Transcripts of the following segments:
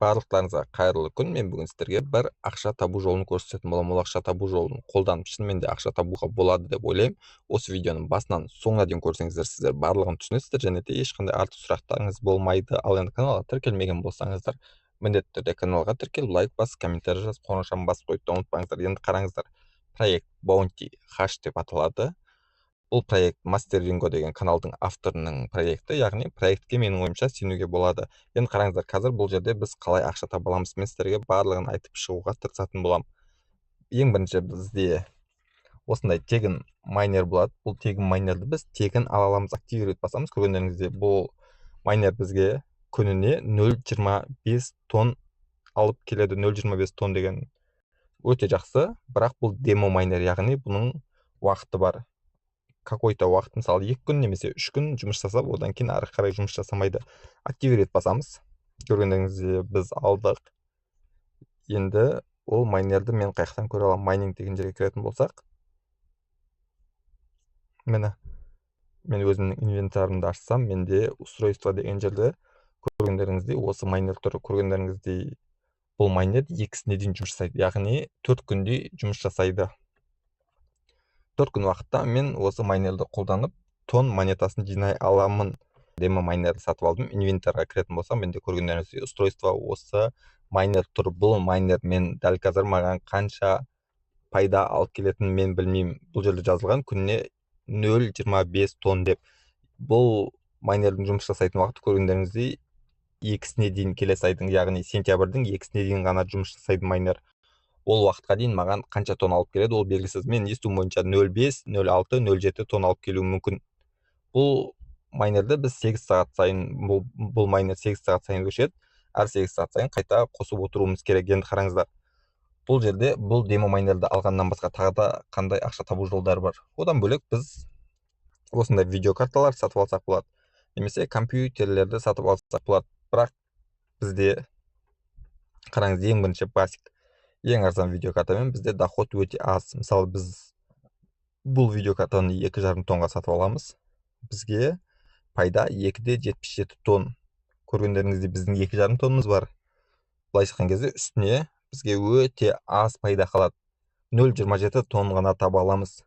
Барлықтарыңызға қайырлы күн. Мен бүгін сіздерге бір ақша табу жолын көрсететін боламын. Ол ақша табу жолын қолданып шынымен де ақша табуға болады деп ойлаймын. Осы видеоның басынан соңына дейін көрсеңіздер, сіздер барлығын түсінесіздер және де ешқандай артық сұрақтарыңыз болмайды. Ал енді каналға тіркелмеген болсаңыздар, міндетті түрде каналға тіркеліп, лайк басып, комментарий жазып, қоңыраушаны басып қойып ұмытпаңыздар. Енді қараңыздар, проект Bounty Hash деп аталады. Бұл проект Master Ringo деген каналдың авторының проекті, яғни проектке менің ойымша сенуге болады. Енді қараңыздар, қазір бұл жерде біз қалай ақша таба аламыз, мен сіздерге барлығын айтып шығуға тырысатын боламын. Ең бірінші бізде осындай тегін майнер болады. Бұл тегін майнерді біз тегін ала аламыз, активировать басамыз. Көргендеріңізде бұл майнер бізге күніне 0,25 тонн алып келеді. 0,25 тонн деген өте жақсы, бірақ бұл демо майнер, яғни бұның уақыты бар. Какой-то уақыт, мысалы 2 күн немесе 3 күн жұмыс жасап, одан кейін ары қарай жұмыс жасамайды. Активировать басамыз. Көргендеріңізде біз алдық. Енді ол майнерді мен қаяқтан көре аламын? Майнинг деген жерге кіретін болсақ, міне, мен өзімнің инвентарымды ашсам, менде устройство деген жерде көргендеріңіздей осы майнер тұр. Көргендеріңіздей бұл майнер 2-сіне дейін жұмыс жасайды, яғни 4 күндей жұмыс жасайды. 4 күн уақытта мен осы майнерді қолданып тонн монетасын жинай аламын. Демо майнерді сатып алдым. Инвентарға кіретін болсам, менде көргендеріңіздей устройство осы майнер тұр. Бұл майнер мен дәл қазір маған қанша пайда алып келетінін мен білмеймін. Бұл жерде жазылған күніне 0,25 тонн деп. Бұл майнердің жұмыс жасайтын уақыты көргендеріңіздей 2-сіне дейін келесі айдың, яғни сентябрьдің 2-сіне дейін ғана жұмыс жасайды майнер. Ол уақытқа дейін маған қанша тонн алып келеді, ол белгісіз. Мен естуім бойынша 0,5, 0,6, 0,7 тонн алып келуі мүмкін. Бұл майнерді біз 8 сағат сайын, бұл майнер 8 сағат сайын өшеді. Әр 8 сағат сайын қайта қосып отыруымыз керек. Енді қараңыздар, бұл жерде бұл демо майнерді алғаннан басқа тағы да қандай ақша табу жолдары бар. Одан бөлек біз осындай видеокарталар сатып алсақ болады, немесе компьютерлерді сатып алсақ болады. Бірақ бізде қараңыз, ең бірінші басик, ең арзан видеокартамен бізде доход өте аз. Мысалы, біз бұл видеокартаны 2,5 тонға сатып аламыз. Бізге пайда 2,77 тонн. Көргендеріңізде біздің 2,5 тоннымыз бар. Былайша айтқан кезде үстіне бізге өте аз пайда қалады. 0,27 тонн ғана таба аламыз.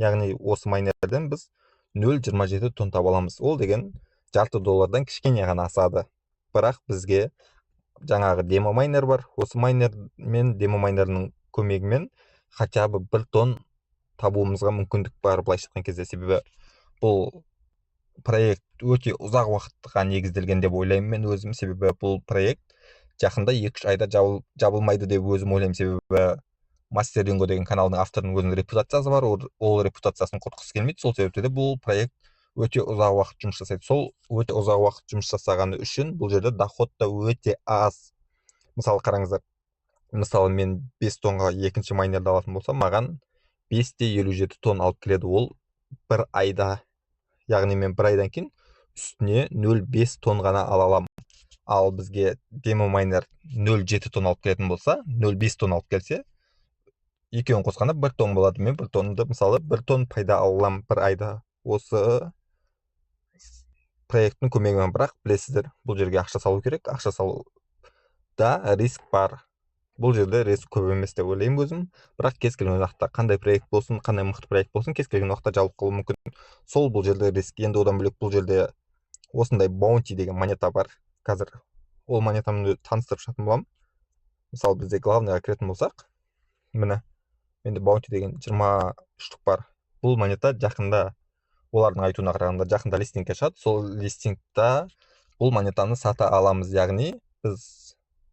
Яғни осы майнерден біз 0,27 тонн таба аламыз. Ол деген $0,5 кішкене ғана асады. Бірақ бізге жаңағы демо майнер бар. Осы майнер мен демо майнерінің көмегімен хотя бы 1 тонн табуымызға мүмкіндік бар, былайша айтқан кезде. Себебі бұл проект өте ұзақ уақытқа негізделген деп ойлаймын мен өзім. Себебі бұл проект жақында 2-3 айда жабылмайды деп өзім ойлаймын. Себебі Master Ringo деген каналдың авторының өзінің репутациясы бар. Ол репутациясын құртқысы келмейді. Сол себепті де бұл проект өте ұзақ уақыт жұмыс жасайды. Сол өте ұзақ уақыт жұмыс жасағаны үшін бұл жерде доход та өте аз. Мысалы, қараңыздар, мысалы мен 5 тонға екінші майнерді алатын болсам, маған 5,57 тонн алып келеді. Ол бір айда, яғни мен бір айдан кейін үстіне 0,5 тонн ғана ала аламын. Ал бізге демо майнер 0,7 тонн алып келетін болса, 0,5 тонн алып келсе, екеуін қосқанда 1 тонн болады. Мен 1 тоннды, мысалы, 1 тонн пайда аламын бір айда осы проекттің көмегімен. Бірақ білесіздер, бұл жерге ақша салу керек. Ақша салуда риск бар. Бұл жерде риск көп емес деп ойлаймын өзім. Бірақ кез келген уақытта қандай проект болсын, қандай мықты проект болсын, кез келген уақытта жабылып қалуы мүмкін. Сол бұл жерде риск. Енді одан бөлек бұл жерде осындай Bounty деген монета бар. Қазір ол монетамды таныстырып жататын боламын. Мысалы, бізде главныйға кіретін болсақ, міне, менде Bounty деген 20 штук бар. Бұл монета жақында, олардың айтуына қарағанда, жақында листингке шығады. Сол листингта бұл монетаны сата аламыз. Яғни біз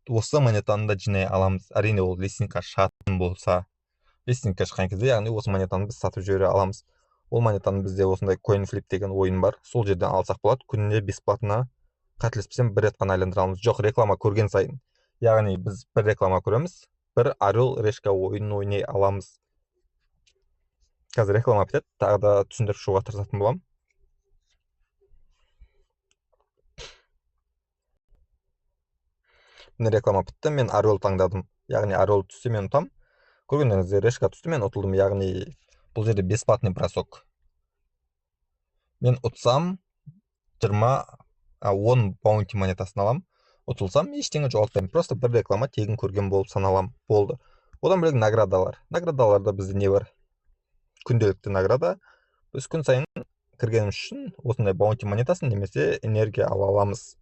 осы монетаны да жинай аламыз. Әрине, ол листингке шығатын болса, листингке шыққан кезде, яғни осы монетаны біз сатып жібере аламыз. Ол монетаны бізде осындай CoinFlip деген ойын бар. Сол жерден алсақ болады. Күніне бесплатно, қателеспесем, 1 рет қана айландыра аламыз. Жоқ, реклама көрген сайын. Яғни біз бір реклама көреміз, бір орел решка ойынын ойнай аламыз. Қазір реклама бітеді, тағы да түсіндіріп шығуға тырысатын боламын. Міне реклама бітті, мен орел таңдадым. Яғни орел түссе мен ұтам. Көргендеріңізде решка түсті, мен ұтылдым. Яғни бұл жерде бесплатный бросок. Мен ұтсам 10 Bounty монетасын алам. ұтылсам ештеңе жоғалтпаймын, просто бір реклама тегін көрген болып саналамын, болды. Одан бөлек наградаларда бізде не бар? Күнделікті награда. Біз күн сайын кіргеніміз үшін осындай баунти монетасын немесе энергия ала аламыз.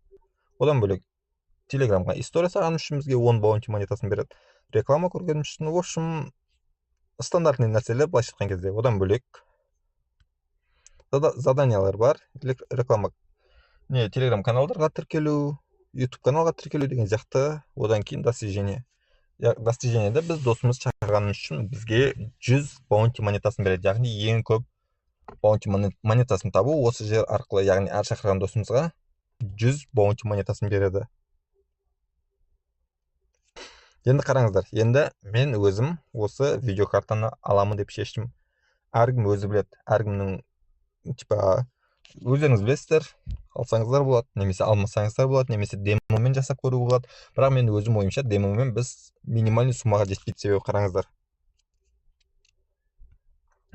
Одан бөлек телеграмға история салғанымыз үшін бізге 10 баунти монетасын береді. Реклама көргеніміз үшін, в общем, стандартный нәрселер былайша айтқан кезде. Одан бөлек заданиялар бар. Реклама телеграм каналдарға тіркелу, YouTube каналға тіркелу деген сияқты. Одан кейін достижение. Достижениеде біз досымыз шақырғанымыз үшін бізге 100 баунти монетасын береді. Яғни ең көп баунти монетасын табу осы жер арқылы, яғни әр шақырған досымызға 100 баунти монетасын береді. Енді қараңыздар, енді мен өзім осы видеокартаны аламын деп шештім. Әркім өзі біледі, әркімнің өздеріңіз білесіздер, алсаңыздар болады, немесе алмасаңыздар болады, немесе демомен жасап көруге болады. Бірақ мен өзім ойымша демомен біз минимальный суммаға жетпейді. Себебі қараңыздар,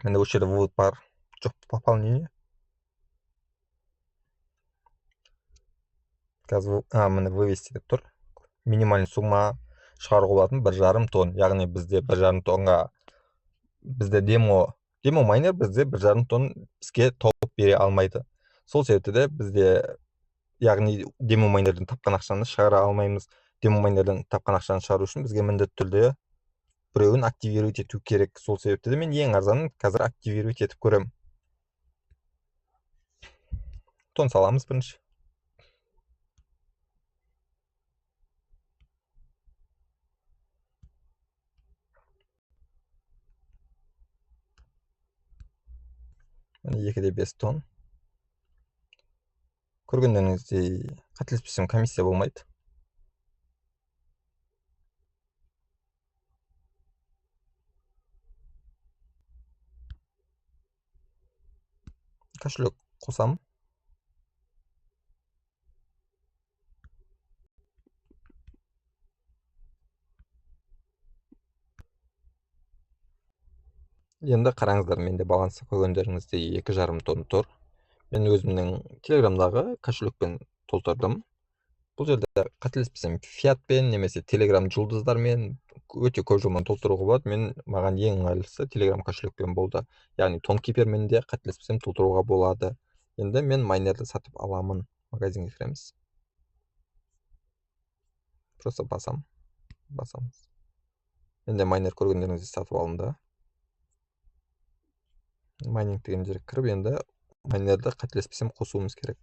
менде осы жерде вывод бар, жоқ, пополнение. Қазір міне вывести деп тұр. Минимальный сумма шығаруға болатын 1,5 тонн. Яғни бізде 1,5 тоннға бізде демо майнер бізде 1,5 тонн бізге тауып бере алмайды. Сол себепті де бізде, яғни демо майнерден тапқан ақшаны шығара алмаймыз. Демо майнерден тапқан ақшаны шығару үшін бізге міндетті түрде біреуін активировать ету керек. Сол себепті де мен ең арзанын қазір активировать етіп көремін. Тон саламыз бірінші. Міне 2-де 5 тонн. Көргендеріңіздей, қателеспесем комиссия болмайды. Кошелек қосамын. Енді қараңыздар, менде балансы көргендеріңіздей 2,5 тонн тұр. Мен өзімнің телеграмдағы кошелекпен толтырдым. Бұл жерде қателеспесем фиатпен немесе телеграм жұлдыздармен өте көп жолмен толтыруға болады. Маған ең ыңғайлысы телеграм кошелекпен болды. Яғни тонкипермен де қателеспесем толтыруға болады. Енді мен майнерді сатып аламын. Магазинге кіреміз. Просто басамыз. Енді майнер көргендеріңізді сатып алынды. Майнинг деген жерге кіріп, енді майнерді қателеспесем қосуымыз керек.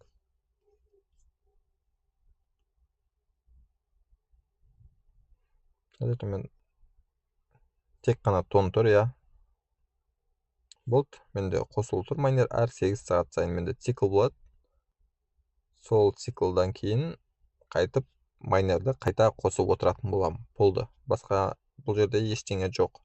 Мен тек қана тон тұр, я. Болды, менде қосылу тұр. Майнер әр 8 сағат сайын менде цикл болады. Сол циклдан кейін қайтып майнерді қайта қосып отыратын боламын. Болды. Басқа бұл жерде ештеңе жоқ.